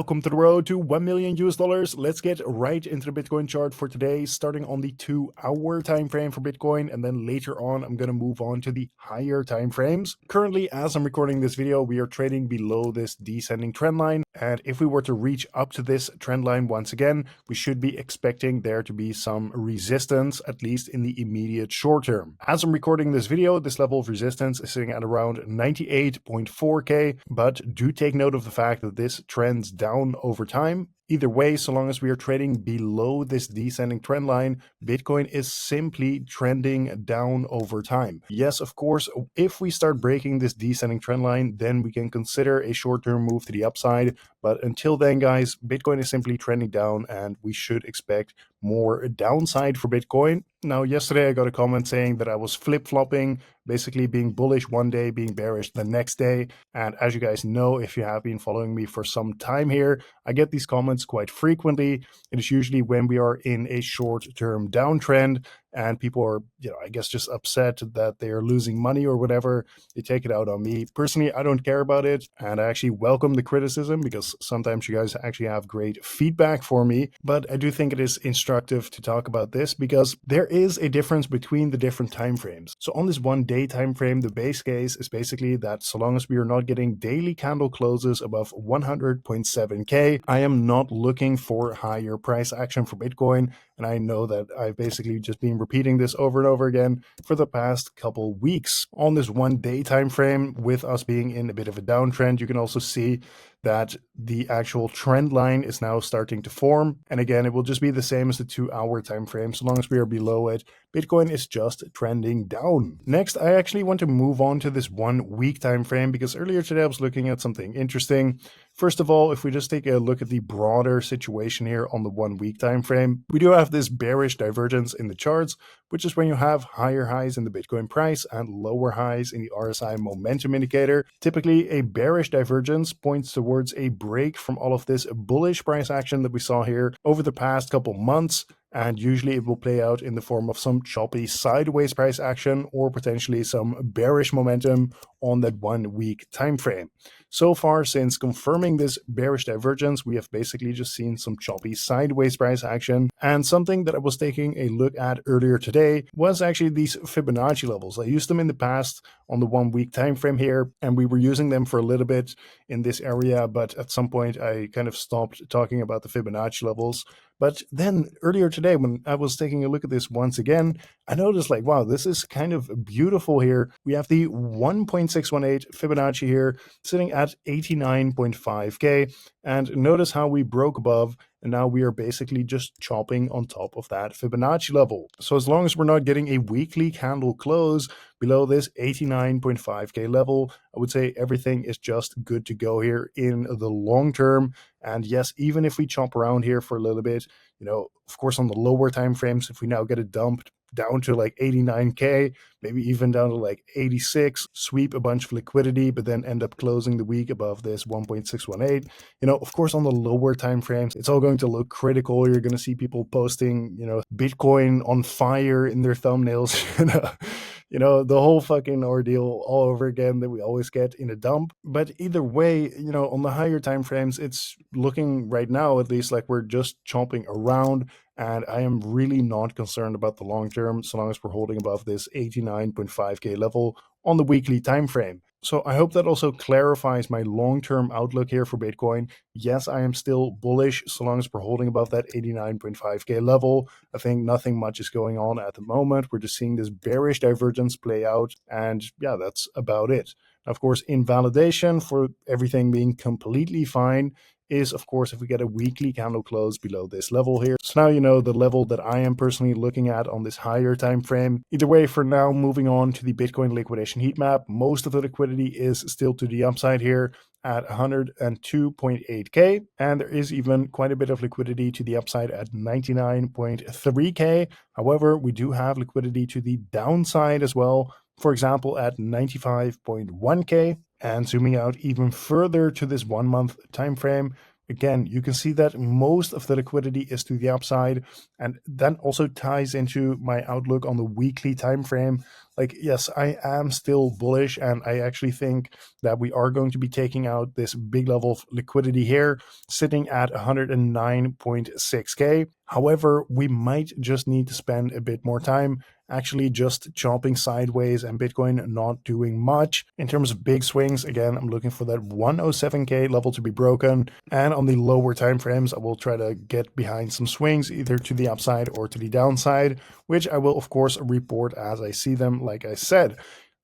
Welcome to the road to 1 million US dollars. Let's get right into the Bitcoin chart for today, starting on the 2-hour time frame for Bitcoin, and then later on I'm going to move on to the higher time frames. Currently, as I'm recording this video, we are trading below this descending trend line, and if we were to reach up to this trend line once again, we should be expecting there to be some resistance, at least in the immediate short term. As I'm recording this video, this level of resistance is sitting at around 98.4k, but do take note of the fact that this trends down over time. Either way, so long as we are trading below this descending trend line, Bitcoin is simply trending down over time. Yes, of course, if we start breaking this descending trend line, then we can consider a short-term move to the upside. But until then, guys, Bitcoin is simply trending down and we should expect more downside for Bitcoin. Now, yesterday I got a comment saying that I was flip-flopping, basically being bullish one day, being bearish the next day. And as you guys know, if you have been following me for some time here, I get these comments quite frequently. It is usually when we are in a short-term downtrend and people are, I guess just upset that they are losing money or whatever. They take it out on me. Personally, I don't care about it. And I actually welcome the criticism because sometimes you guys actually have great feedback for me. But I do think it is instructive to talk about this because there is a difference between the different time frames. So on this 1 day time frame, the base case is basically that so long as we are not getting daily candle closes above 100.7k, I am not looking for higher price action for Bitcoin. And I know that I've basically just been repeating this over and over again for the past couple weeks. On this 1 day time frame, with us being in a bit of a downtrend, you can also see that the actual trend line is now starting to form. And again, it will just be the same as the 2-hour time frame. So long as we are below it, Bitcoin is just trending down. Next, I actually want to move on to this 1 week time frame because earlier today I was looking at something interesting. First of all, if we just take a look at the broader situation here on the 1 week time frame, we do have this bearish divergence in the charts, which is when you have higher highs in the Bitcoin price and lower highs in the RSI momentum indicator. Typically, a bearish divergence points towards a break from all of this bullish price action that we saw here over the past couple months. And usually it will play out in the form of some choppy sideways price action or potentially some bearish momentum on that 1 week time frame. So far, since confirming this bearish divergence, we have basically just seen some choppy sideways price action. And something that I was taking a look at earlier today was actually these Fibonacci levels. I used them in the past on the 1 week time frame here, and we were using them for a little bit in this area, but at some point I kind of stopped talking about the Fibonacci levels. But then earlier today, when I was taking a look at this once again, I noticed like, wow, this is kind of beautiful here. We have the 1.618 Fibonacci here sitting at 89.5k. And notice how we broke above, and now we are basically just chopping on top of that Fibonacci level. So as long as we're not getting a weekly candle close below this 89.5k level, I would say everything is just good to go here in the long term. And yes, even if we chop around here for a little bit, of course, on the lower time frames, if we now get it dumped down to like 89k, maybe even down to like 86, sweep a bunch of liquidity, but then end up closing the week above this 1.618. Of course, on the lower time frames, it's all going to look critical. You're going to see people posting, Bitcoin on fire in their thumbnails, the whole fucking ordeal all over again that we always get in a dump. But either way, on the higher time frames, it's looking right now, at least, like we're just chopping around. And I am really not concerned about the long term, so long as we're holding above this 89.5k level on the weekly time frame. So I hope that also clarifies my long-term outlook here for Bitcoin. Yes, I am still bullish so long as we're holding above that 89.5k level. I think nothing much is going on at the moment. We're just seeing this bearish divergence play out. And yeah, that's about it. Of course, invalidation for everything being completely fine is, of course, if we get a weekly candle close below this level here. So now you know the level that I am personally looking at on this higher time frame. Either way, for now, moving on to the Bitcoin liquidation heat map, most of the liquidity is still to the upside here at 102.8k, and there is even quite a bit of liquidity to the upside at 99.3k. However, we do have liquidity to the downside as well, for example at 95.1k. And zooming out even further to this 1 month time frame, again, you can see that most of the liquidity is to the upside, and that also ties into my outlook on the weekly time frame. Like, yes, I am still bullish, and I actually think that we are going to be taking out this big level of liquidity here, sitting at 109.6k. However, we might just need to spend a bit more time actually just chopping sideways and Bitcoin not doing much. In terms of big swings, again, I'm looking for that 107k level to be broken, and on the lower time frames I will try to get behind some swings either to the upside or to the downside, which I will of course report as I see them, like I said.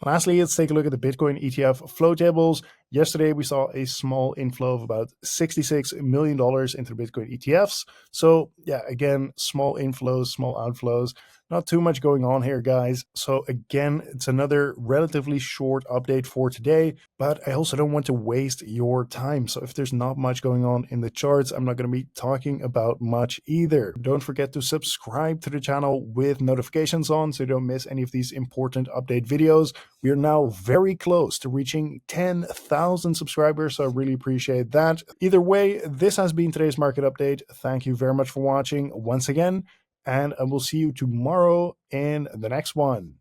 Lastly, let's take a look at the Bitcoin ETF flow tables. Yesterday, we saw a small inflow of about $66 million into the Bitcoin ETFs. So yeah, again, small inflows, small outflows. Not too much going on here, guys. So again, it's another relatively short update for today, but I also don't want to waste your time. So if there's not much going on in the charts, I'm not going to be talking about much either. Don't forget to subscribe to the channel with notifications on so you don't miss any of these important update videos. We are now very close to reaching 10,000 subscribers, so I really appreciate that. Either way, this has been today's market update. Thank you very much for watching once again, and I will see you tomorrow in the next one.